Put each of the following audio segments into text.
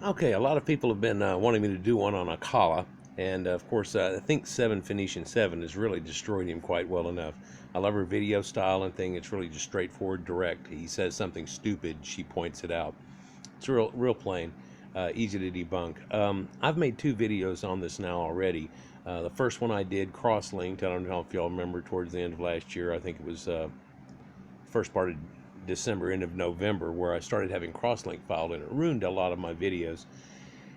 Okay, a lot of people have been wanting me to do one on Akala, and of course, I think 7 Phoenician 7 has really destroyed him quite well enough. I love her video style and thing. It's really just straightforward, direct. He says something stupid, she points it out. It's real plain, easy to debunk. I've made 2 videos on this now already. The first one I did cross-linked. I don't know if y'all remember, towards the end of last year. I think it was first part of December, end of November, where I started having cross-link filed, and it ruined a lot of my videos.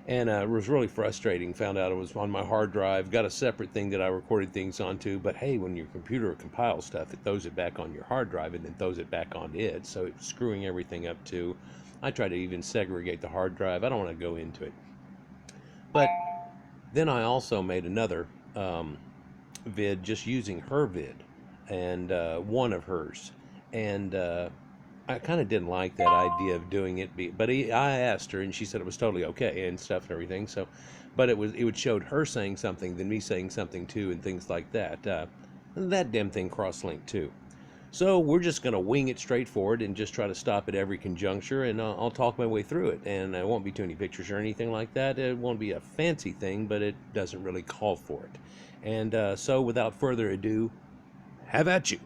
And it was really frustrating. Found out it was on my hard drive, got a separate thing that I recorded things onto, but hey, when your computer compiles stuff, it throws it back on your hard drive and then throws it back onto it, so it's screwing everything up too. I try to even segregate the hard drive. I don't want to go into it. But then I also made another vid just using her vid, and one of hers. And I kind of didn't like that idea of doing it, but I asked her, and she said it was totally okay and stuff and everything. So, but it would showed her saying something, then me saying something too, and things like that. That damn thing cross-linked too. So we're just going to wing it straightforward and just try to stop at every conjuncture, and I'll talk my way through it. And it won't be too many pictures or anything like that. It won't be a fancy thing, but it doesn't really call for it. And so without further ado, have at you.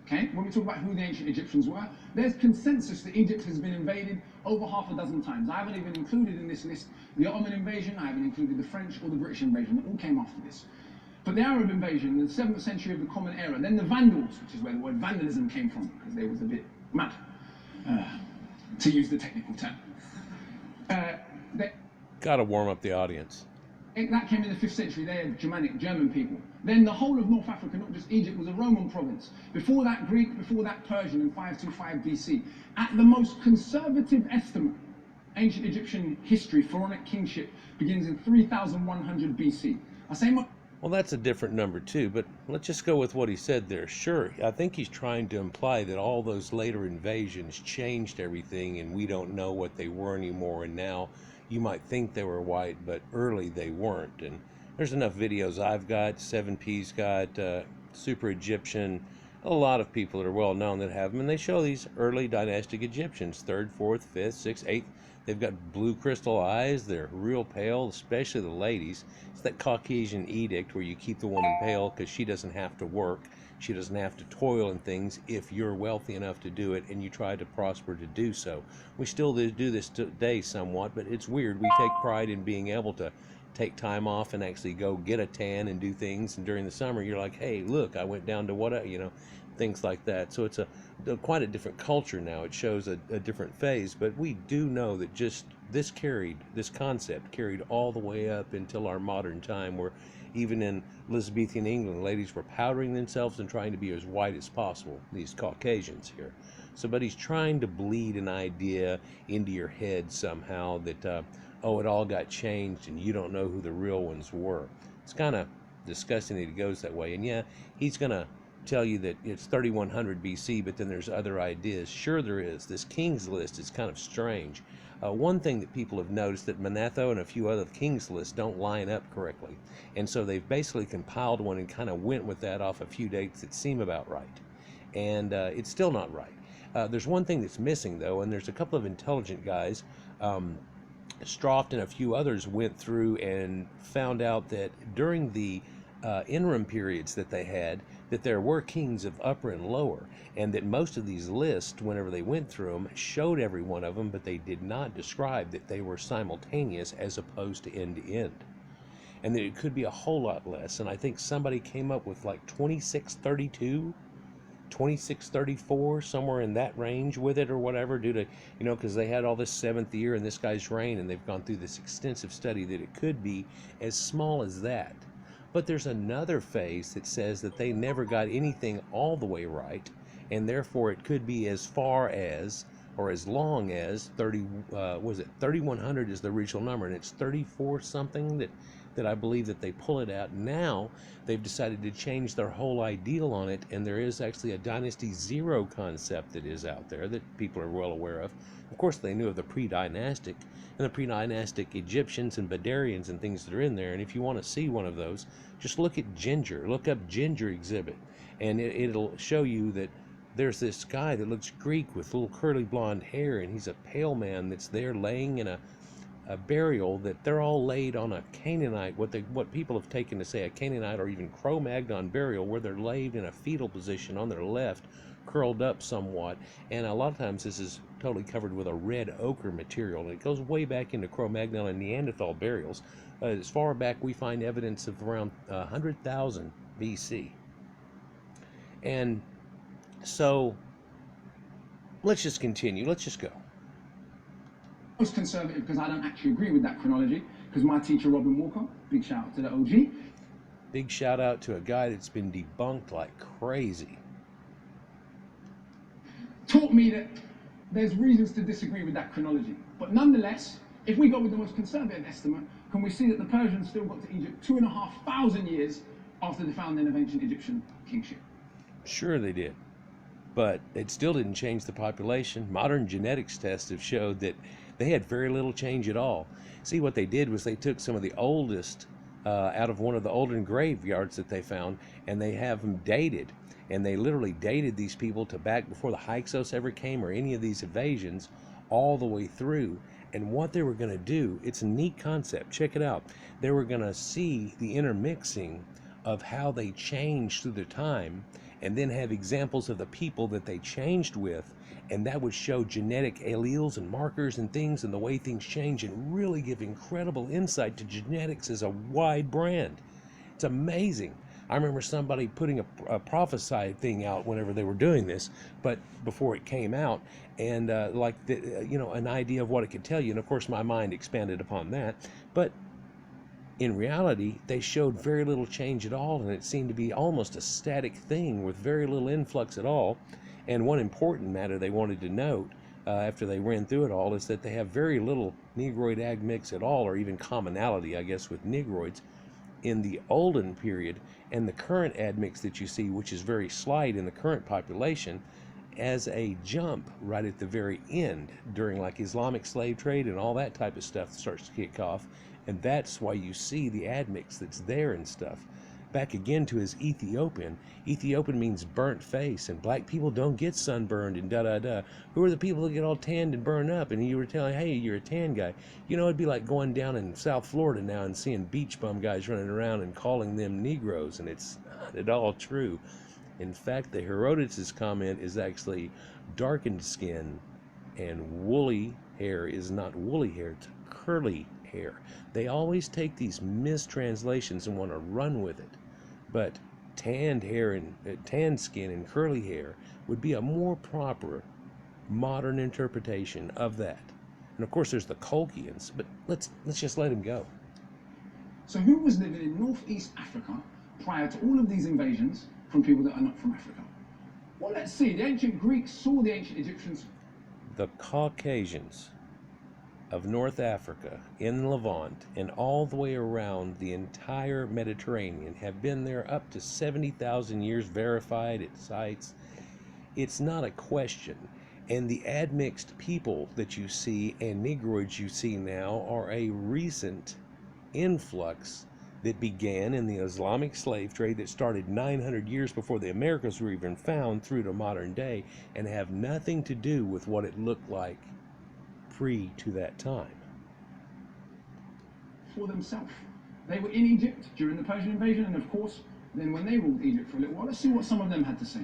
Okay, when we talk about who the ancient Egyptians were, there's consensus that Egypt has been invaded over half a dozen times. I haven't even included in this list the Ottoman invasion, I haven't included the French or the British invasion. It all came after this. But the Arab invasion, the 7th century of the Common Era, then the Vandals, which is where the word vandalism came from, because they was a bit mad, to use the technical term. Gotta warm up the audience. That came in the 5th century. They are Germanic, German people. Then the whole of North Africa, not just Egypt, was a Roman province. Before that, Greek, before that, Persian in 525 BC. At the most conservative estimate, ancient Egyptian history, pharaonic kingship, begins in 3100 BC. I say much. Well, that's a different number too, but let's just go with what he said there. Sure, I think he's trying to imply that all those later invasions changed everything and we don't know what they were anymore, and now you might think they were white, but early they weren't. And there's enough videos I've got, 7P's got, Super Egyptian, a lot of people that are well known that have them, and they show these early dynastic Egyptians, 3rd, 4th, 5th, 6th, 8th. They've got blue crystal eyes, they're real pale, especially the ladies. It's that Caucasian edict where you keep the woman pale because she doesn't have to work, she doesn't have to toil in things if you're wealthy enough to do it and you try to prosper to do so. We still do this today somewhat, but it's weird. We take pride in being able to take time off and actually go get a tan and do things, and during the summer you're like, hey, look, I went down to what, things like that. So it's quite a different culture now. It shows a different phase, but we do know that just this concept carried all the way up until our modern time, where even in Elizabethan England, ladies were powdering themselves and trying to be as white as possible, these Caucasians here. So, but he's trying to bleed an idea into your head somehow that, oh, it all got changed and you don't know who the real ones were. It's kind of disgusting that he goes that way. And yeah, he's going to tell you that it's 3100 BC, but then there's other ideas. Sure there is. This king's list is kind of strange. One thing that people have noticed, that Manetho and a few other king's lists don't line up correctly. And so they've basically compiled one and kind of went with that off a few dates that seem about right. And it's still not right. There's one thing that's missing, though, and there's a couple of intelligent guys, Stroft and a few others, went through and found out that during the interim periods that they had, that there were kings of upper and lower, and that most of these lists, whenever they went through them, showed every one of them, but they did not describe that they were simultaneous as opposed to end to end, and that it could be a whole lot less. And I think somebody came up with like 2632, 2634, somewhere in that range with it or whatever, due to, because they had all this 7th year in this guy's reign, and they've gone through this extensive study that it could be as small as that. But there's another phase that says that they never got anything all the way right, and therefore it could be as far as, or as long as 3100 is the original number, and it's 34 something that I believe that they pull it out. Now they've decided to change their whole ideal on it, and there is actually a Dynasty Zero concept that is out there that people are well aware of. Of course, they knew of the pre-dynastic and the pre-dynastic Egyptians and Badarians and things that are in there. And if you want to see one of those, just look at Ginger. Look up Ginger exhibit, and it'll show you that there's this guy that looks Greek with little curly blonde hair, and he's a pale man that's there laying in a burial that they're all laid on a Canaanite, what people have taken to say a Canaanite or even Cro-Magnon burial, where they're laid in a fetal position on their left, curled up somewhat, and a lot of times this is totally covered with a red ochre material, and it goes way back into Cro-Magnon and Neanderthal burials. As far back, we find evidence of around 100,000 BC. And so let's just continue. Let's just go. Most conservative, because I don't actually agree with that chronology, because my teacher Robin Walker, big shout out to the OG. Big shout out to a guy that's been debunked like crazy. Taught me that there's reasons to disagree with that chronology. But nonetheless, if we go with the most conservative estimate, can we see that the Persians still got to Egypt 2,500 years after the founding of ancient Egyptian kingship? Sure they did. But it still didn't change the population. Modern genetics tests have showed that they had very little change at all. See, what they did was they took some of the oldest out of one of the older graveyards that they found, and they have them dated. And they literally dated these people to back before the Hyksos ever came or any of these invasions, all the way through. And what they were going to do, it's a neat concept. Check it out. They were going to see the intermixing of how they changed through the time, and then have examples of the people that they changed with, and that would show genetic alleles and markers and things and the way things change, and really give incredible insight to genetics as a wide brand. It's amazing. I remember somebody putting a prophesied thing out whenever they were doing this, but before it came out, and an idea of what it could tell you, and of course my mind expanded upon that, but in reality, they showed very little change at all, and it seemed to be almost a static thing with very little influx at all. And one important matter they wanted to note after they ran through it all is that they have very little Negroid admix at all, or even commonality, I guess, with Negroids in the olden period. And the current admix that you see, which is very slight in the current population, as a jump right at the very end during like Islamic slave trade and all that type of stuff starts to kick off. And that's why you see the admix that's there and stuff. Back again to his Ethiopian. Ethiopian means burnt face, and black people don't get sunburned and da-da-da. Who are the people that get all tanned and burned up? And you were telling, hey, you're a tan guy. You know, it'd be like going down in South Florida now and seeing beach bum guys running around and calling them Negroes, and it's not at all true. In fact, the Herodotus comment is actually darkened skin, and woolly hair is not woolly hair, it's curly hair. They always take these mistranslations and want to run with it. But tanned hair and tanned skin and curly hair would be a more proper modern interpretation of that. And of course there's the Colchians, but let's just let him go. So who was living in northeast Africa prior to all of these invasions from people that are not from Africa? Well, let's see. The ancient Greeks saw the ancient Egyptians. The Caucasians of North Africa, in Levant, and all the way around the entire Mediterranean have been there up to 70,000 years, verified at sites. It's not a question. And the admixed people that you see and Negroids you see now are a recent influx that began in the Islamic slave trade that started 900 years before the Americas were even found through to modern day, and have nothing to do with what it looked like pre to that time. For themselves. They were in Egypt during the Persian invasion, and of course, then when they ruled Egypt for a little while. Let's see what some of them had to say.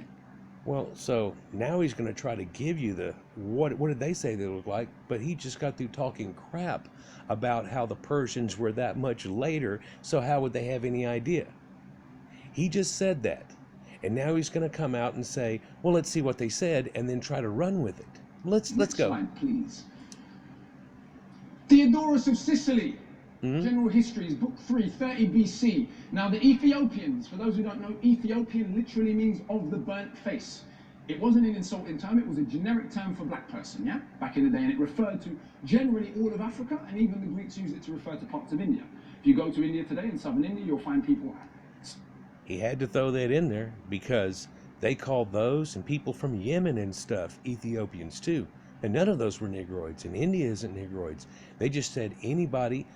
Well, so now he's going to try to give you the what did they say they look like, but he just got through talking crap about how the Persians were that much later, so how would they have any idea? He just said that, and now he's going to come out and say, well, let's see what they said, and then try to run with it. Let's go. Slide, please. Theodorus of Sicily, General Histories, Book 3, 30 BC. Now the Ethiopians, for those who don't know, Ethiopian literally means of the burnt face. It wasn't an insulting term, it was a generic term for black person, yeah? Back in the day, and it referred to generally all of Africa, and even the Greeks used it to refer to parts of India. If you go to India today, in southern India, you'll find people. He had to throw that in there because they called those and people from Yemen and stuff Ethiopians too. And none of those were Negroids. And India isn't Negroids. They just said anybody.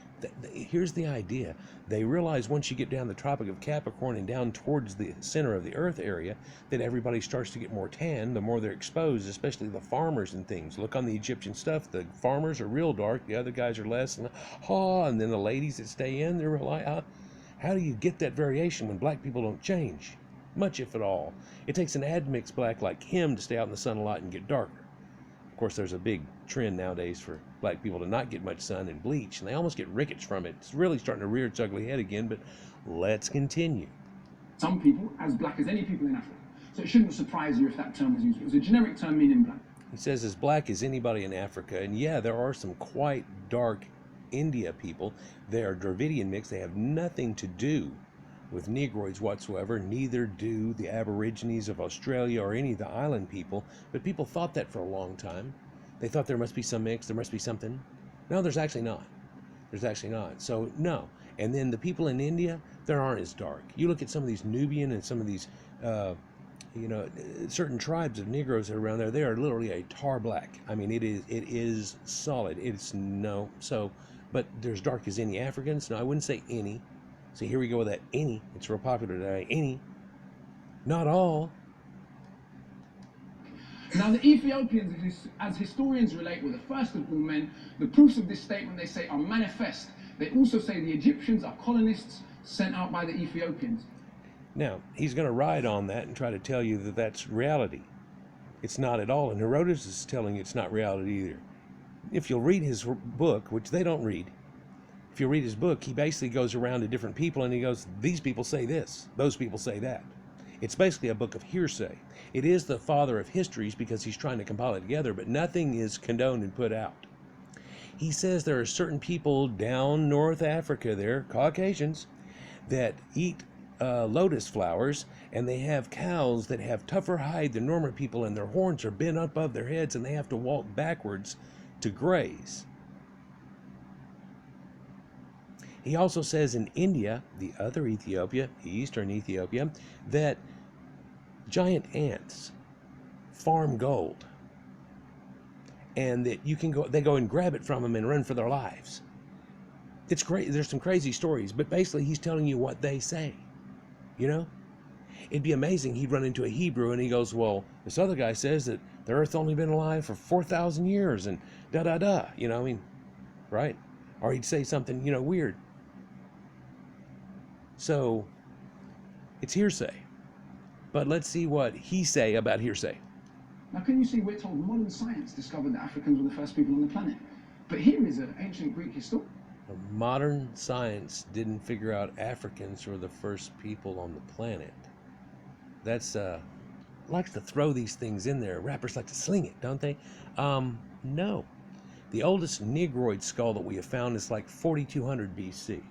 Here's the idea. They realize once you get down the Tropic of Capricorn and down towards the center of the Earth area, that everybody starts to get more tan the more they're exposed, especially the farmers and things. Look on the Egyptian stuff. The farmers are real dark. The other guys are less. And then the ladies that stay in, they're like, how do you get that variation when black people don't change? Much, if at all. It takes an admixed black like him to stay out in the sun a lot and get darker. Of course, there's a big trend nowadays for black people to not get much sun and bleach, and they almost get rickets from it. It's really starting to rear its ugly head again, but let's continue. Some people as black as any people in Africa. So it shouldn't surprise you if that term was used. It was a generic term meaning black. He says as black as anybody in Africa, and yeah, there are some quite dark India people. They are Dravidian mix. They have nothing to do with Negroids whatsoever. Neither do the Aborigines of Australia or any of the island people. But people thought that for a long time. They thought there must be some mix, there must be something. No, there's actually not. There's actually not. So, no. And then the people in India, they aren't as dark. You look at some of these Nubian and some of these, certain tribes of Negroes that are around there, they are literally a tar black. I mean, it is solid. It's no. So, but there's dark as any Africans. No, I wouldn't say any. See, here we go with that any. It's real popular today. Any. Not all. Now, the Ethiopians, as historians relate, were the first of all men. The proofs of this statement, they say, are manifest. They also say the Egyptians are colonists sent out by the Ethiopians. Now, he's going to ride on that and try to tell you that that's reality. It's not at all. And Herodotus is telling you it's not reality either. If you'll read his book, which they don't read, if you read his book, he basically goes around to different people and he goes, these people say this, those people say that. It's basically a book of hearsay. It is the father of histories because he's trying to compile it together, but nothing is condoned and put out. He says there are certain people down North Africa there, Caucasians, that eat lotus flowers, and they have cows that have tougher hide than normal people, and their horns are bent up above their heads, and they have to walk backwards to graze. He also says in India, the other Ethiopia, eastern Ethiopia, that giant ants farm gold, and that you can go, they go and grab it from them and run for their lives. It's great. There's some crazy stories, but basically he's telling you what they say. You know, it'd be amazing. He'd run into a Hebrew and he goes, well, this other guy says that the earth's only been alive for 4,000 years and da da da. You know, I mean, right? Or he'd say something, weird. So it's hearsay. But let's see what he say about hearsay. Now, can you see we're told modern science discovered that Africans were the first people on the planet? But here is an ancient Greek historian. Modern science didn't figure out Africans were the first people on the planet. That's likes to throw these things in there. Rappers like to sling it, don't they? No. The oldest Negroid skull that we have found is like 4200 BC.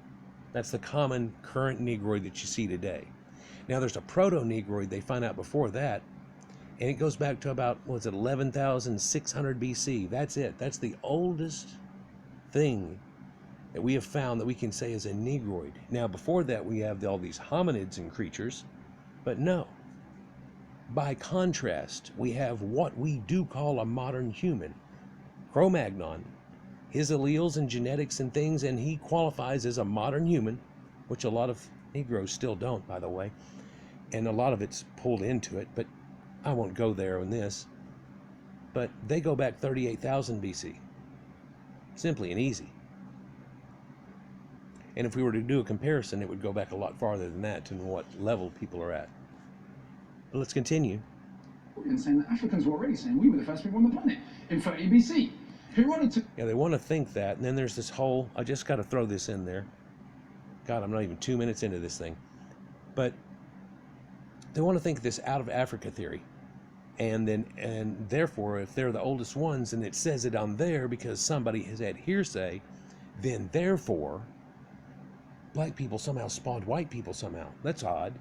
That's the common current Negroid that you see today. Now there's a proto-Negroid they find out before that, and it goes back to about, 11,600 BC. That's it. That's the oldest thing that we have found that we can say is a Negroid. Now before that we have all these hominids and creatures, but no. By contrast, we have what we do call a modern human, Cro-Magnon, his alleles and genetics and things, and he qualifies as a modern human, which a lot of Negroes still don't, by the way, and a lot of it's pulled into it, but I won't go there on this. But they go back 38,000 BC, simply and easy. And if we were to do a comparison, it would go back a lot farther than that to what level people are at. But let's continue. And saying that Africans were already saying we were the first people on the planet in 30 BC. Herodotus. Yeah, they want to think that, and then there's this whole, I just got to throw this in there. God, I'm not even 2 minutes into this thing. But they want to think this out of Africa theory. And therefore, if they're the oldest ones, and it says it on there because somebody has had hearsay, then therefore, black people somehow spawned white people somehow. That's odd.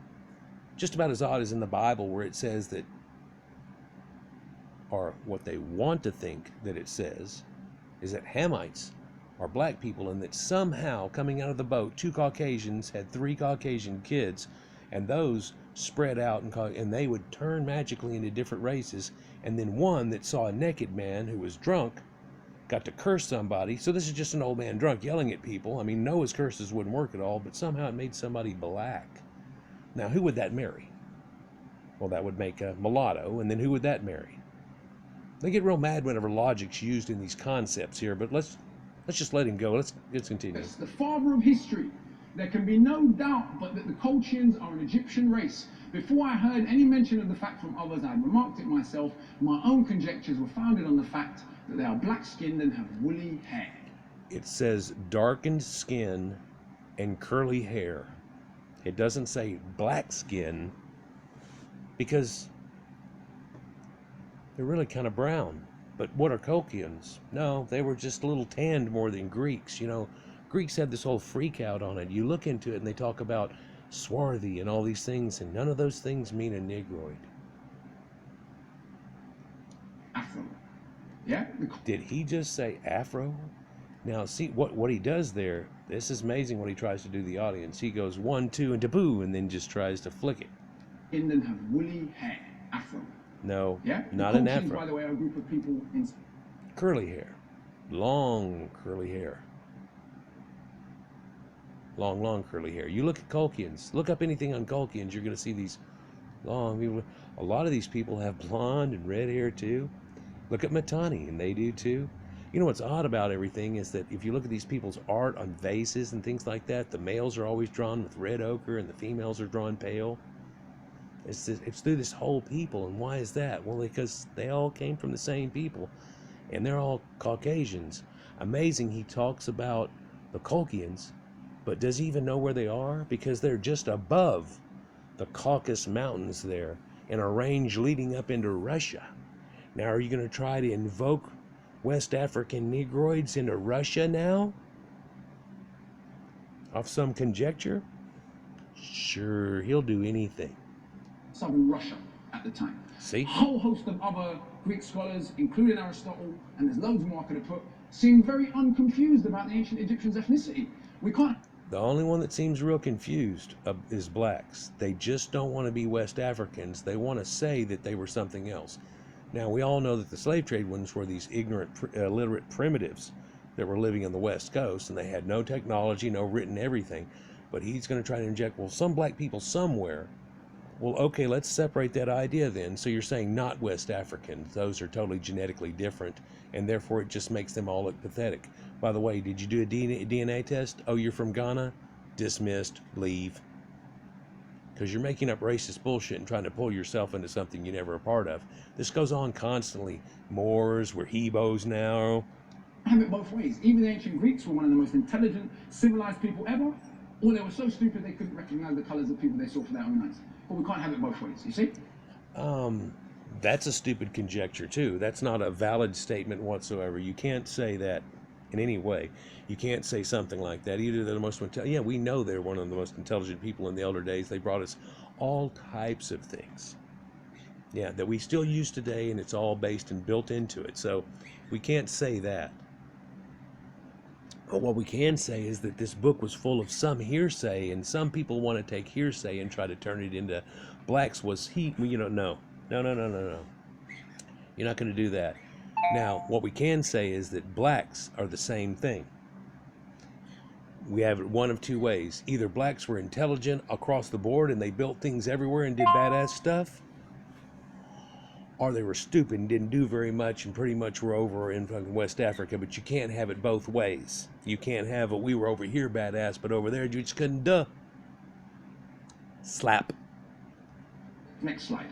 Just about as odd as in the Bible where it says that, or what they want to think that it says, is that Hamites are black people, and that somehow coming out of the boat, 2 Caucasians had 3 Caucasian kids, and those spread out, and they would turn magically into different races. And then one that saw a naked man who was drunk got to curse somebody. So this is just an old man drunk yelling at people. I mean, Noah's curses wouldn't work at all, but somehow it made somebody black. Now, who would that marry? Well, that would make a mulatto, and then who would that marry? They get real mad whenever logic's used in these concepts here, but let's just let him go. Let's continue. It's the father of history. There can be no doubt but that the Colchians are an Egyptian race. Before I heard any mention of the fact from others, I had remarked it myself. My own conjectures were founded on the fact that they are black-skinned and have woolly hair. It says darkened skin and curly hair. It doesn't say black skin, because they're really kind of brown. But what are Colchians? No, they were just a little tanned more than Greeks. You know, Greeks had this whole freak out on it. You look into it and they talk about swarthy and all these things, and none of those things mean a Negroid. Afro. Yeah? Did he just say Afro? Now, see, what he does there, this is amazing what he tries to do to the audience. He goes 1, 2, and taboo, and then just tries to flick it. Indian have woolly hair. Afro. No, Yeah? not an Colchians, Afro. by the way, are a group of people in... Curly hair. Long curly hair. Long curly hair. You look at Colchians. Look up anything on Colchians. You're going to see these long people. A lot of these people have blonde and red hair too. Look at Mitanni, and they do too. You know what's odd about everything is that if you look at these people's art on vases and things like that, the males are always drawn with red ochre and the females are drawn pale. It's through this whole people. And why is that? Well, because they all came from the same people, and they're all Caucasians. Amazing he talks about the Colchians, but does he even know where they are? Because they're just above the Caucasus Mountains there in a range leading up into Russia. Now, are you going to try to invoke West African Negroids into Russia now? Off some conjecture? Sure, he'll do anything. Southern Russia at the time. See? A whole host of other Greek scholars, including Aristotle, and there's loads more I could have put, seem very unconfused about the ancient Egyptians' ethnicity. We can't... The only one that seems real confused is blacks. They just don't want to be West Africans. They want to say that they were something else. Now, we all know that the slave trade ones were these ignorant, illiterate primitives that were living on the West Coast, and they had no technology, no written everything. But he's going to try to inject, well, some black people somewhere. Well, okay, let's separate that idea then. So you're saying not West Africans. Those are totally genetically different, and therefore it just makes them all look pathetic. By the way, did you do a DNA test? Oh, you're from Ghana? Dismissed. Leave. Because you're making up racist bullshit and trying to pull yourself into something you're never a part of. This goes on constantly. Moors, we're Hebos now. Have it both ways. Even the ancient Greeks were one of the most intelligent, civilized people ever, or they were so stupid they couldn't recognize the colors of people they saw for their own eyes. But we can't have it both ways, you see? That's a stupid conjecture too. That's not a valid statement whatsoever. You can't say that in any way. You can't say something like that. Either they're the most intelligent. Yeah, we know they're one of the most intelligent people in the elder days. They brought us all types of things. Yeah, that we still use today, and it's all based and built into it. So we can't say that. But what we can say is that this book was full of some hearsay, and some people want to take hearsay and try to turn it into blacks was he. You know, no. You're not going to do that. Now, what we can say is that blacks are the same thing. We have it one of two ways. Either blacks were intelligent across the board and they built things everywhere and did badass stuff, or they were stupid and didn't do very much and pretty much were over in fucking West Africa. But you can't have it both ways. You can't have a we were over here badass, but over there you just couldn't duh. Slap. Next slide.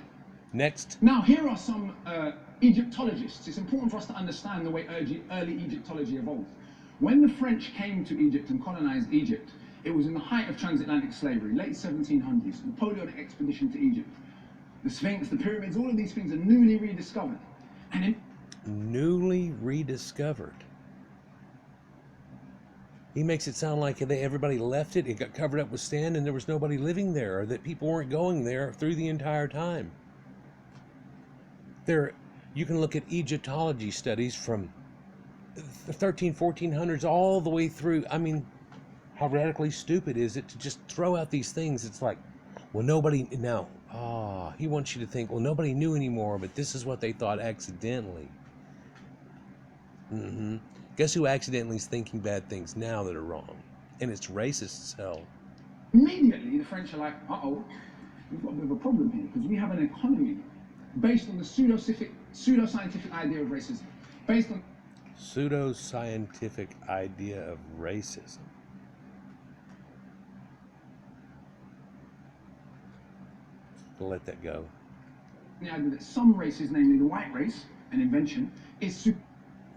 Next. Now, here are some Egyptologists. It's important for us to understand the way early Egyptology evolved. When the French came to Egypt and colonized Egypt, it was in the height of transatlantic slavery, late 1700s, Napoleonic expedition to Egypt. The Sphinx, the pyramids, all of these things are newly rediscovered. Newly rediscovered. He makes it sound like everybody left it, it got covered up with sand, and there was nobody living there, or that people weren't going there through the entire time. You can look at Egyptology studies from the 1400s all the way through. I mean, how radically stupid is it to just throw out these things? It's like, well, nobody, no, he wants you to think, well, nobody knew anymore, but this is what they thought accidentally. Guess who accidentally is thinking bad things now that are wrong? And it's racist as hell. Immediately, the French are like, uh-oh, we've got a bit of a problem here, because we have an economy based on the pseudoscientific idea of racism. Based on Pseudoscientific idea of racism. Let that go. the idea that some races, namely the white race, an invention, is superior.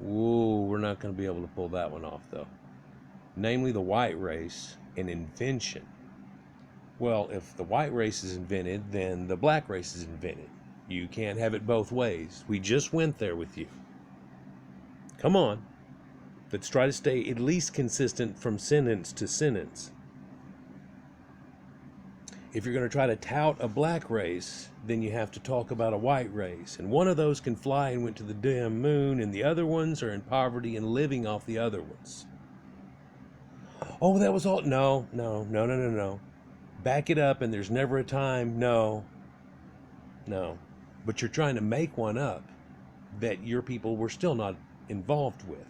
Whoa, we're not going to be able to pull that one off, though. Namely, the white race, an invention. Well, if the white race is invented, then the black race is invented. You can't have it both ways. We just went there with you. Come on. Let's try to stay at least consistent from sentence to sentence. If you're going to try to tout a black race, then you have to talk about a white race. And one of those can fly and went to the damn moon, and the other ones are in poverty and living off the other ones. Oh, that was all. No. Back it up, and there's never a time. No. But you're trying to make one up that your people were still not involved with.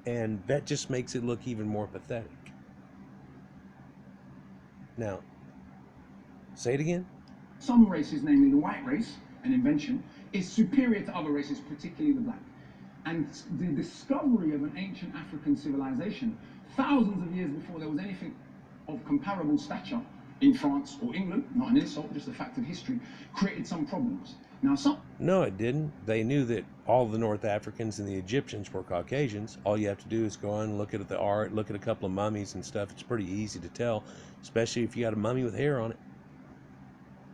And that just makes it look even more pathetic. Now, say it again. Some races, namely the white race, an invention, is superior to other races, particularly the black. And the discovery of an ancient African civilization, thousands of years before there was anything of comparable stature in France or England, not an insult, just a fact of history, created some problems. Now, No, it didn't. They knew that all the North Africans and the Egyptians were Caucasians. All you have to do is go on and look at the art, look at a couple of mummies and stuff. It's pretty easy to tell, especially if you got a mummy with hair on it.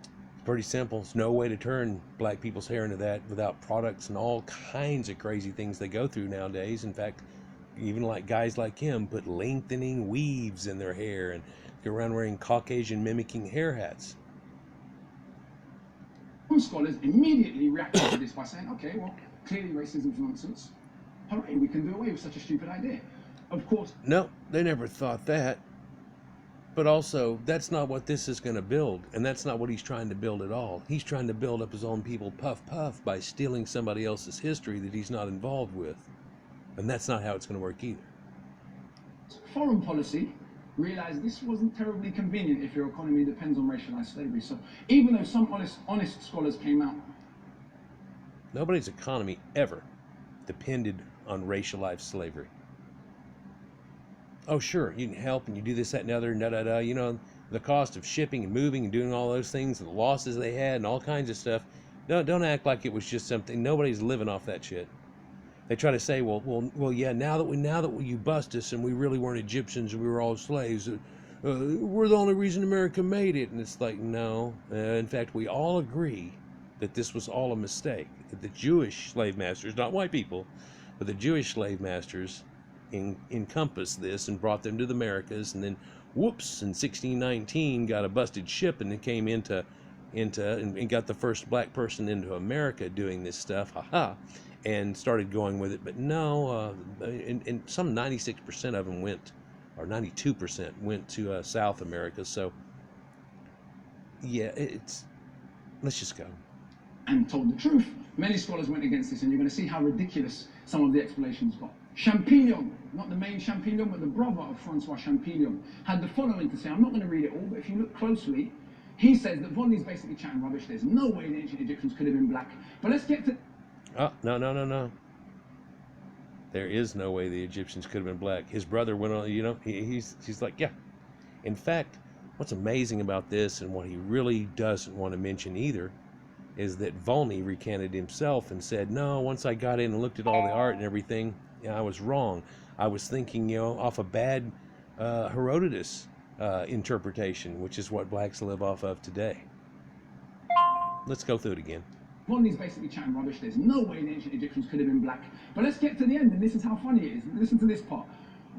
It's pretty simple. There's no way to turn black people's hair into that without products and all kinds of crazy things they go through nowadays. In fact, even like guys like him put lengthening weaves in their hair and go around wearing Caucasian mimicking hair hats. some scholars immediately reacted to this by saying, okay, well, clearly racism's nonsense. Hooray, we can do away with such a stupid idea. Of course. No, they never thought that. But also, that's not what this is going to build, and that's not what he's trying to build at all. He's trying to build up his own people puff by stealing somebody else's history that he's not involved with. And that's not how it's going to work either. Foreign policy realized this wasn't terribly convenient if your economy depends on racialized slavery. So even though some honest scholars came out. Nobody's economy ever depended on racialized slavery. Oh, sure, you can help and you do this, that, and the other, you know, the cost of shipping and moving and doing all those things and the losses they had and all kinds of stuff. Don't act like it was just something. Nobody's living off that shit. They try to say, well, yeah, now that you bust us and we really weren't Egyptians and we were all slaves, we're the only reason America made it. And it's like, no. In fact, we all agree that this was all a mistake. That the Jewish slave masters, not white people, but the Jewish slave masters encompassed this and brought them to the Americas, and then whoops, in 1619 got a busted ship and it came into and got the first black person into America doing this stuff, and started going with it. But no, and some 96% of them went, or 92% went to South America. So yeah, let's just go. And told the truth. Many scholars went against this, and you're going to see how ridiculous some of the explanations got. Champollion, not the main Champollion, but the brother of Francois Champollion, had the following to say. I'm not going to read it all, but if you look closely, he says that Volney's basically chatting rubbish. There's no way the ancient Egyptians could have been black. But let's get to... Oh, no. There is no way the Egyptians could have been black. His brother went on, you know, he's like, yeah. In fact, what's amazing about this, and what he really doesn't want to mention either, is that Volney recanted himself and said, no, once I got in and looked at all the art and everything, I was wrong. I was thinking, you know, off a bad Herodotus interpretation, which is what blacks live off of today. Let's go through it again. Volney's basically chatting rubbish. There's no way the ancient Egyptians could have been black. But let's get to the end, and this is how funny it is. Listen to this part.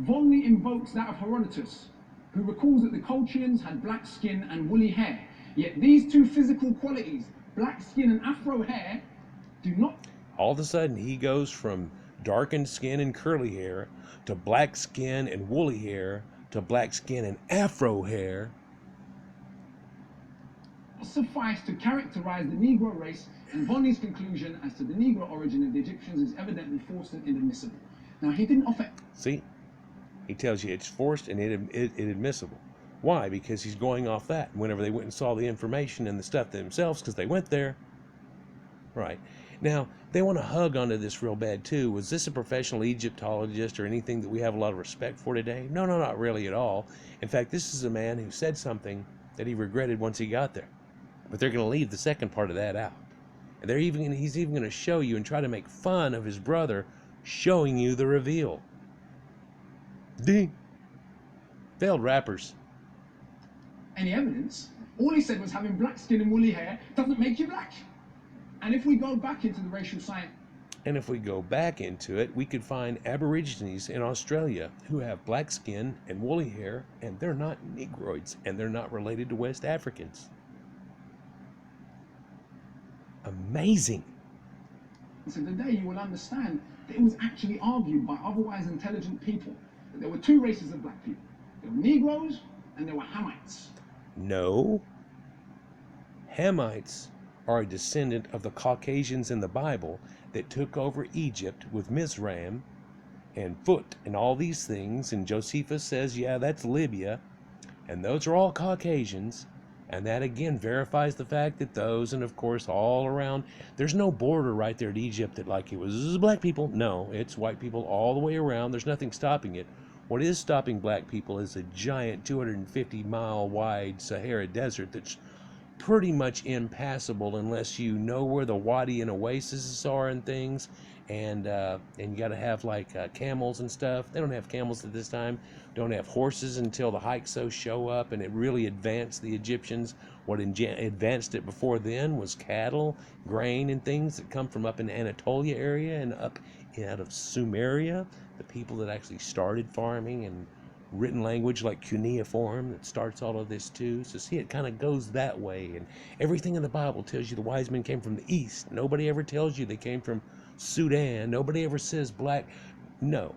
Volney invokes that of Herodotus, who recalls that the Colchians had black skin and woolly hair. Yet these two physical qualities, black skin and afro hair, do not... All of a sudden, he goes from darkened skin and curly hair to black skin and woolly hair to black skin and afro hair. suffice to characterize the Negro race, and Bonney's conclusion as to the Negro origin of the Egyptians is evidently forced and inadmissible. Now, he didn't offer... See? He tells you it's forced and inadmissible. Why? Because he's going off that. Whenever they went and saw the information and the stuff themselves, because they went there. Right. Now, they want to hug onto this real bad, too. Was this a professional Egyptologist or anything that we have a lot of respect for today? No, not really at all. In fact, this is a man who said something that he regretted once he got there. But they're going to leave the second part of that out. And he's even going to show you and try to make fun of his brother showing you the reveal. Ding. Failed rappers. Any evidence. All he said was having black skin and woolly hair doesn't make you black. And if we go back into the racial science... And if we go back into it, we could find Aborigines in Australia who have black skin and woolly hair, and they're not Negroids, and they're not related to West Africans. Amazing. So today you will understand that it was actually argued by otherwise intelligent people that there were two races of black people. There were Negroes and there were Hamites. No. Hamites are a descendant of the Caucasians in the Bible that took over Egypt with Mizraim and Foot and all these things. And Josephus says, yeah, that's Libya. And those are all Caucasians. And that again verifies the fact that those, and of course all around, there's no border right there at Egypt that like it was black people. No, it's white people all the way around. There's nothing stopping it. What is stopping black people is a giant 250-mile wide Sahara Desert that's pretty much impassable unless you know where the Whyte and oases are and things, and you got to have like camels and stuff. They don't have camels at this time. Don't have horses until the Hyksos show up, and it really advanced the Egyptians. What advanced it before then was cattle, grain, and things that come from up in the Anatolia area and up out of Sumeria, the people that actually started farming, and written language like cuneiform that starts all of this too. So see, it kind of goes that way. And everything in the Bible tells you the wise men came from the east. Nobody ever tells you they came from Sudan. Nobody ever says black. No.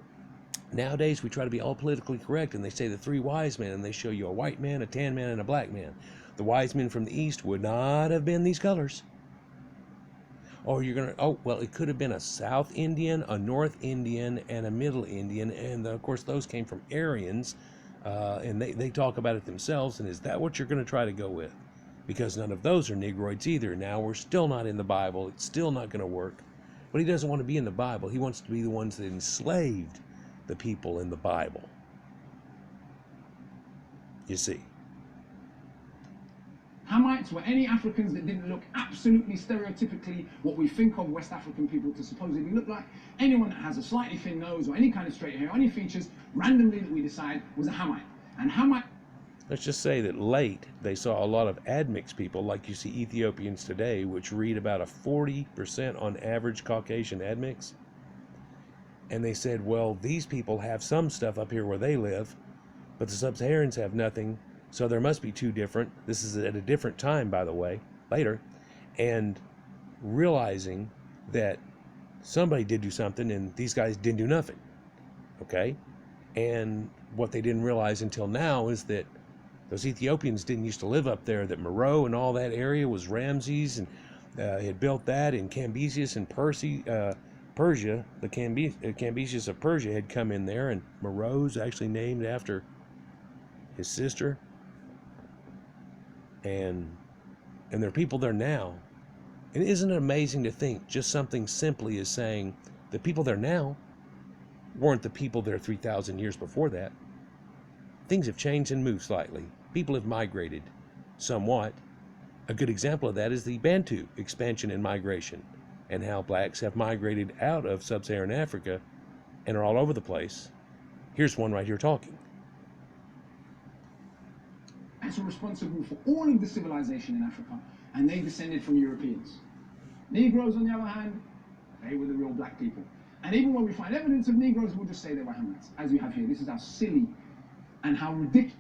Nowadays we try to be all politically correct, and they say the three wise men, and they show you a white man, a tan man, and a black man. The wise men from the east would not have been these colors. Or you're going to, oh, well, it could have been a South Indian, a North Indian, and a Middle Indian. And of course, those came from Aryans. And they talk about it themselves. And is that what you're going to try to go with? Because none of those are Negroids either. Now, we're still not in the Bible. It's still not going to work. But he doesn't want to be in the Bible. He wants to be the ones that enslaved the people in the Bible. You see. Hamites were any Africans that didn't look absolutely stereotypically what we think of West African people to supposedly look like. Anyone that has a slightly thin nose or any kind of straight hair or any features randomly that we decide was a Hamite. And Hamite... Let's just say that late they saw a lot of admixed people like you see Ethiopians today, which read about a 40% on average Caucasian admix. And they said, well, these people have some stuff up here where they live, but the Sub-Saharans have nothing. So there must be two different. This is at a different time, by the way, later. And realizing that somebody did do something and these guys didn't do nothing. Okay? And what they didn't realize until now is that those Ethiopians didn't used to live up there, that Meroe and all that area was Ramses, and had built that, and Cambyses and Persia, the Cambyses of Persia had come in there, and Meroe's actually named after his sister. And there are people there now. And isn't it amazing to think just something simply as saying the people there now weren't the people there 3,000 years before that. Things have changed and moved slightly. People have migrated somewhat. A good example of that is the Bantu expansion and migration, and how blacks have migrated out of sub-Saharan Africa and are all over the place. Here's one right here talking. Were responsible for all of the civilization in Africa, and they descended from Europeans. Negroes, on the other hand, they were the real black people. And even when we find evidence of Negroes, we'll just say they were Hamites, as you have here. This is how silly and how ridiculous.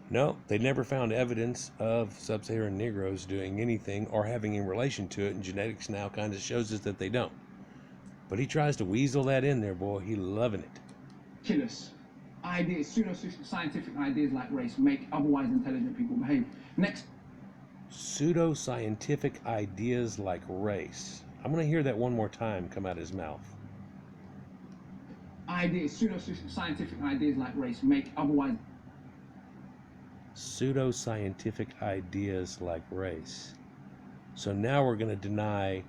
No, they never found evidence of sub-Saharan Negroes doing anything or having in relation to it, and genetics now kind of shows us that they don't. But he tries to weasel that in there, boy. He loving it. Killers. Ideas, pseudoscientific ideas like race make otherwise intelligent people behave. Next. Pseudoscientific ideas like race. I'm going to hear that one more time come out of his mouth. Ideas, pseudo-scientific ideas like race make otherwise. Pseudoscientific ideas like race. So now we're going to deny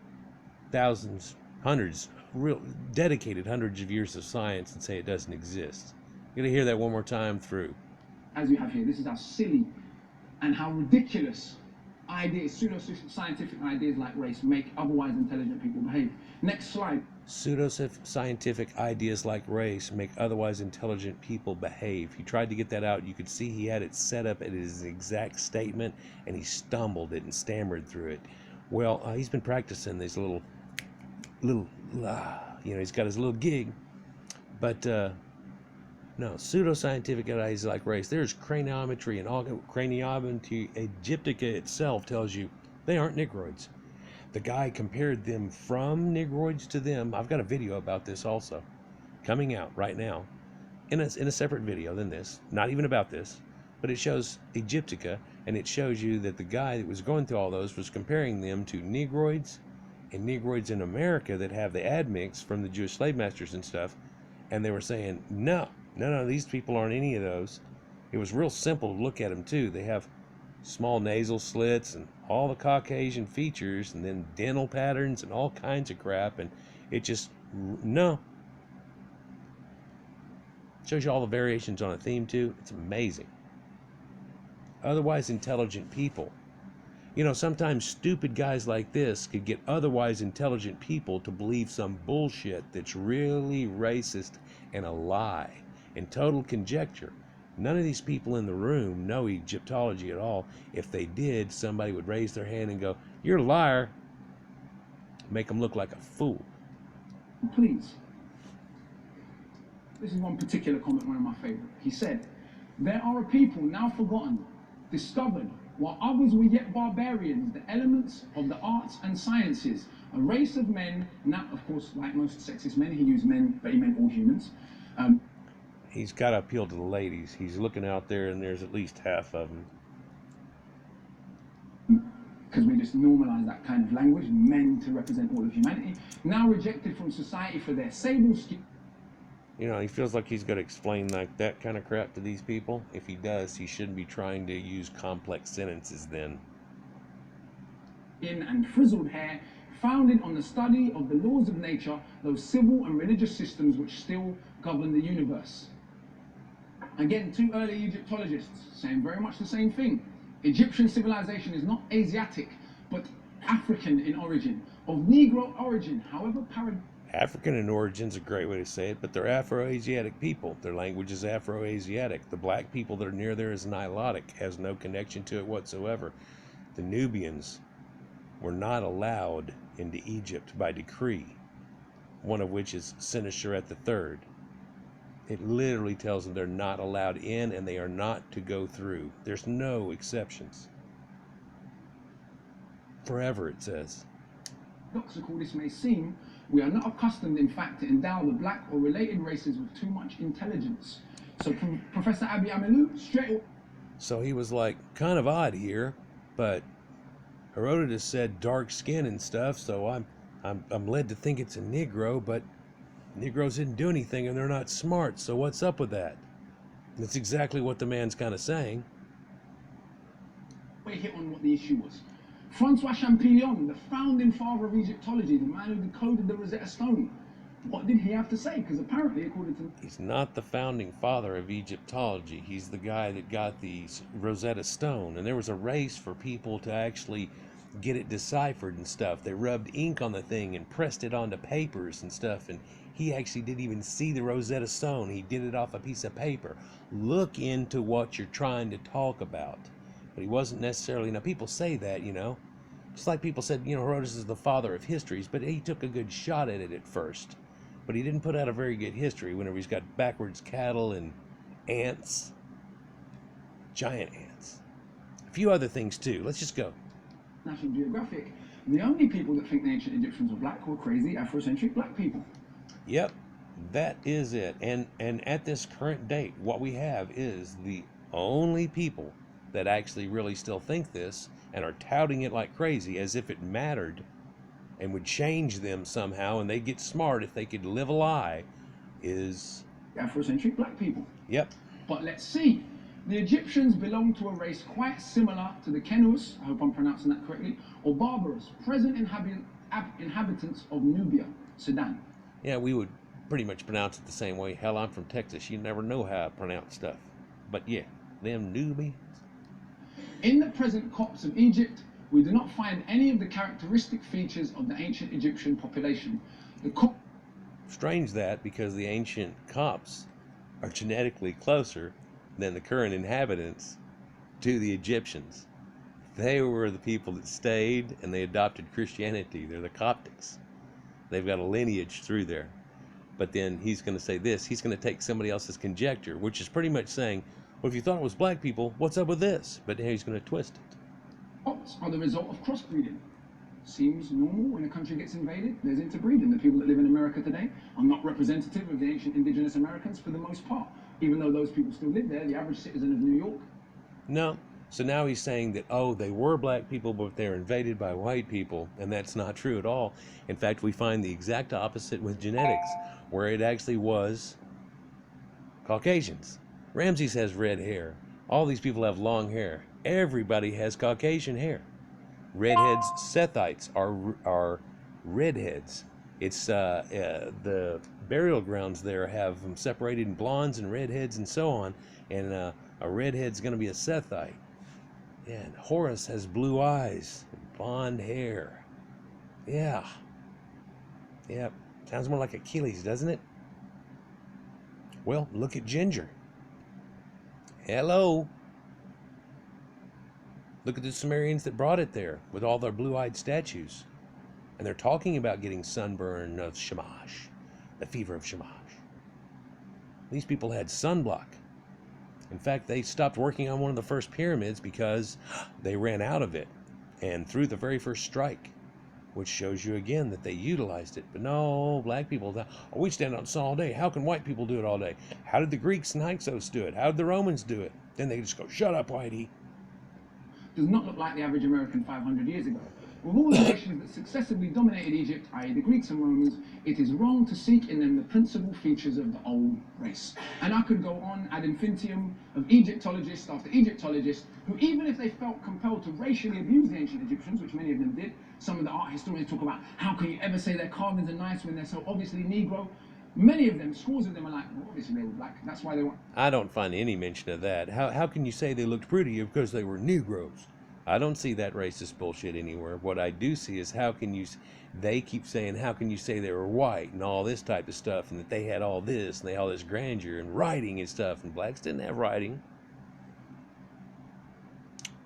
thousands, hundreds, real dedicated hundreds of years of science and say it doesn't exist. You're going to hear that one more time through. As you have here, this is how silly and how ridiculous ideas, pseudo-scientific ideas like race make otherwise intelligent people behave. Next slide. Pseudoscientific ideas like race make otherwise intelligent people behave. He tried to get that out. You could see he had it set up at his exact statement, and he stumbled it and stammered through it. Well, he's been practicing these little, he's got his little gig. But no, pseudoscientific ideas like race. There's craniometry and all. Craniometry Egyptica itself tells you they aren't Negroids. The guy compared them from Negroids to them. I've got a video about this also, coming out right now, in a separate video than this. Not even about this, but it shows Egyptica, and it shows you that the guy that was going through all those was comparing them to Negroids and Negroids in America that have the admix from the Jewish slave masters and stuff, and they were saying, no, these people aren't any of those. It was real simple to look at them too. They have small nasal slits and all the Caucasian features, and then dental patterns and all kinds of crap, and it just, no. Shows you all the variations on a theme too. It's amazing. Otherwise intelligent people. Sometimes stupid guys like this could get otherwise intelligent people to believe some bullshit that's really racist and a lie and total conjecture. None of these people in the room know Egyptology at all. If they did, somebody would raise their hand and go, "You're a liar." Make them look like a fool. Please. This is one particular comment, one of my favorite. He said, "There are a people now forgotten, discovered, while others were yet barbarians, the elements of the arts and sciences, a race of men." Now, of course, like most sexist men, he used men, but he meant all humans. He's got to appeal to the ladies. He's looking out there, and there's at least half of them. Because we just normalize that kind of language, men to represent all of humanity, now rejected from society for their sable skin. He feels like he's got to explain like that kind of crap to these people. If he does, he shouldn't be trying to use complex sentences then. And frizzled hair, founded on the study of the laws of nature, those civil and religious systems which still govern the universe. Again, two early Egyptologists saying very much the same thing. Egyptian civilization is not Asiatic, but African in origin, of Negro origin, however African in origin is a great way to say it, but they're Afro-Asiatic people. Their language is Afro-Asiatic. The black people that are near there is Nilotic, has no connection to it whatsoever. The Nubians were not allowed into Egypt by decree, one of which is Senuseret III. It literally tells them they're not allowed in and they are not to go through. There's no exceptions. Forever, it says. Paradoxical this may seem, we are not accustomed, in fact, to endow the black or related races with too much intelligence. So Professor Abi Amelou, straight. So he was like, kind of odd here, but Herodotus said dark skin and stuff, so I'm led to think it's a Negro, but Negroes didn't do anything and they're not smart, so what's up with that? That's exactly what the man's kind of saying. We hit on what the issue was. Francois Champollion, the founding father of Egyptology, the man who decoded the Rosetta Stone. What did he have to say? Because apparently, according to... He's not the founding father of Egyptology. He's the guy that got the Rosetta Stone. And there was a race for people to actually get it deciphered and stuff. They rubbed ink on the thing and pressed it onto papers and stuff. And he actually didn't even see the Rosetta Stone. He did it off a piece of paper. Look into what you're trying to talk about. But he wasn't necessarily... Now, people say that, Just like people said, Herodotus is the father of histories, but he took a good shot at it at first. But he didn't put out a very good history whenever he's got backwards cattle and ants. Giant ants. A few other things, too. Let's just go. National Geographic, the only people that think the ancient Egyptians were black were crazy Afrocentric black people. Yep, that is it. And at this current date, what we have is the only people that actually really still think this and are touting it like crazy as if it mattered and would change them somehow and they'd get smart if they could live a lie is... Afrocentric black people. Yep. But let's see. The Egyptians belong to a race quite similar to the Kenus, I hope I'm pronouncing that correctly, or Barbarous, present inhabitants of Nubia, Sudan. Yeah, we would pretty much pronounce it the same way. Hell, I'm from Texas. You never know how I pronounce stuff. But yeah, them Nubians. In the present Copts of Egypt, we do not find any of the characteristic features of the ancient Egyptian population. Strange that, because the ancient Copts are genetically closer than the current inhabitants to the Egyptians. They were the people that stayed and they adopted Christianity. They're the Coptics. They've got a lineage through there. But then he's going to say this. He's going to take somebody else's conjecture, which is pretty much saying, well, if you thought it was black people, what's up with this? But now he's going to twist it. Copts are the result of crossbreeding. Seems normal when a country gets invaded. There's interbreeding. The people that live in America today are not representative of the ancient indigenous Americans for the most part. Even though those people still live there, the average citizen of New York. No. So now he's saying that, oh, they were black people, but they're invaded by white people. And that's not true at all. In fact, we find the exact opposite with genetics, where it actually was Caucasians. Ramses has red hair. All these people have long hair. Everybody has Caucasian hair. Redheads, Sethites are redheads. It's the burial grounds there have them separated in blondes and redheads and so on. And a redhead's going to be a Sethite. Yeah, and Horus has blue eyes and blonde hair. Yeah. Yep. Sounds more like Achilles, doesn't it? Well, look at Ginger. Hello. Look at the Sumerians that brought it there with all their blue-eyed statues. And they're talking about getting sunburn of Shamash, the fever of Shamash. These people had sunblock. In fact, they stopped working on one of the first pyramids because they ran out of it and threw the very first strike, which shows you again that they utilized it. But no, black people, we stand out and saw all day. How can white people do it all day? How did the Greeks and Hyksos do it? How did the Romans do it? Then they just go, shut up, Whitey. Does not look like the average American 500 years ago. With all the nations that successively dominated Egypt, i.e. the Greeks and Romans, it is wrong to seek in them the principal features of the old race. And I could go on ad infinitum of Egyptologist after Egyptologist, who even if they felt compelled to racially abuse the ancient Egyptians, which many of them did, some of the art historians talk about, how can you ever say their carvings are nice when they're so obviously Negro? Many of them, scores of them are like, well, obviously they were black, that's why they want... I don't find any mention of that. How can you say they looked pretty because they were Negroes? I don't see that racist bullshit anywhere. What I do see is they keep saying, how can you say they were white and all this type of stuff, and that they had all this, and they had all this grandeur and writing and stuff, and blacks didn't have writing.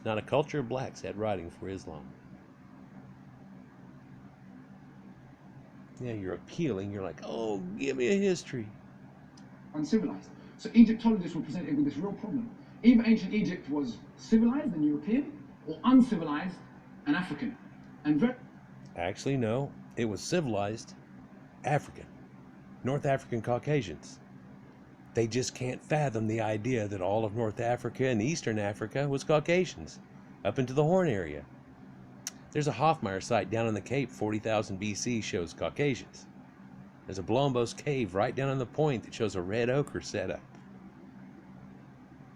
Not a culture of blacks had writing for Islam. Yeah, you're appealing. You're like, oh, give me a history. Uncivilized. So Egyptologists were presented with this real problem. Either ancient Egypt was civilized and European, or uncivilized and African. And actually, no, it was civilized African, North African Caucasians. They just can't fathom the idea that all of North Africa and Eastern Africa was Caucasians, up into the Horn area. There's a Hofmeyr site down in the Cape, 40,000 BC, shows Caucasians. There's a Blombos cave right down on the point that shows a red ochre setup.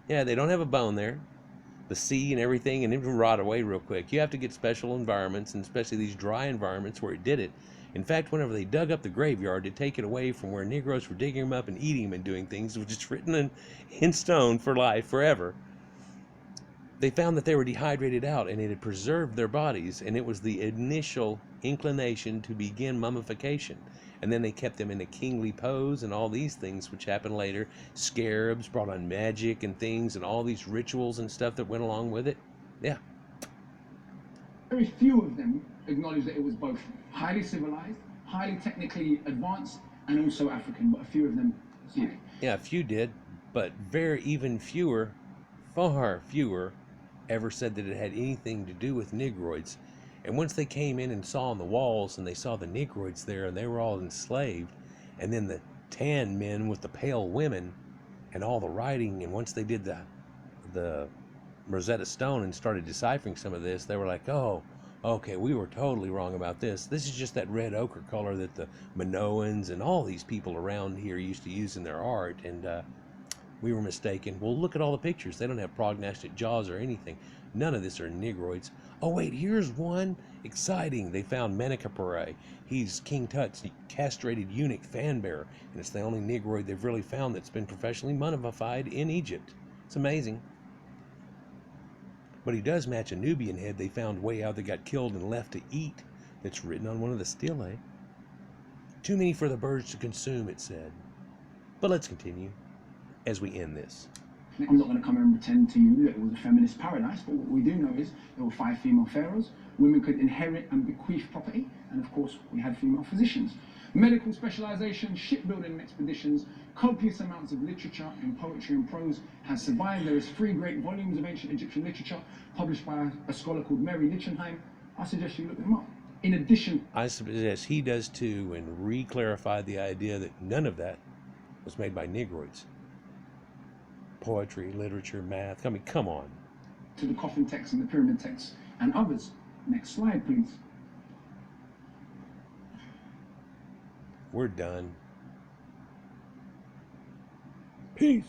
Yeah, they don't have a bone there. The sea and everything, and it will rot away real quick. You have to get special environments, and especially these dry environments where it did it. In fact, whenever they dug up the graveyard to take it away from where Negroes were digging them up and eating them and doing things, which is written in stone for life, forever, they found that they were dehydrated out, and it had preserved their bodies, and it was the initial inclination to begin mummification. And then they kept them in a kingly pose and all these things, which happened later. Scarabs brought on magic and things, and all these rituals and stuff that went along with it. Yeah. Very few of them acknowledge that it was both highly civilized, highly technically advanced, and also African, but a few of them did. Yeah, a few did, but even fewer, far fewer, ever said that it had anything to do with Negroids. And once they came in and saw on the walls, and they saw the Negroids there, and they were all enslaved, and then the tan men with the pale women, and all the writing, and once they did the Rosetta Stone and started deciphering some of this, they were like, oh, okay, we were totally wrong about this. This is just that red ochre color that the Minoans and all these people around here used to use in their art, and we were mistaken. Well, look at all the pictures. They don't have prognostic jaws or anything. None of this are Negroids. Oh, wait, here's one. Exciting. They found Menkaure. He's King Tut's castrated eunuch fan bearer, and it's the only Negroid they've really found that's been professionally mummified in Egypt. It's amazing. But he does match a Nubian head they found way out that got killed and left to eat. That's written on one of the stelae. Too many for the birds to consume, it said. But let's continue as we end this. I'm not going to come here and pretend to you that it was a feminist paradise, but what we do know is there were 5 female pharaohs. Women could inherit and bequeath property, and of course we had female physicians. Medical specialization, shipbuilding expeditions, copious amounts of literature in poetry and prose has survived. There is 3 great volumes of ancient Egyptian literature published by a scholar called Mary Lichtenheim. I suggest you look them up. In addition, I suggest he does too, and re-clarify the idea that none of that was made by Negroids. Poetry, literature, math. I mean, come on. to the coffin texts and the pyramid texts and others. Next slide, please. We're done. Peace.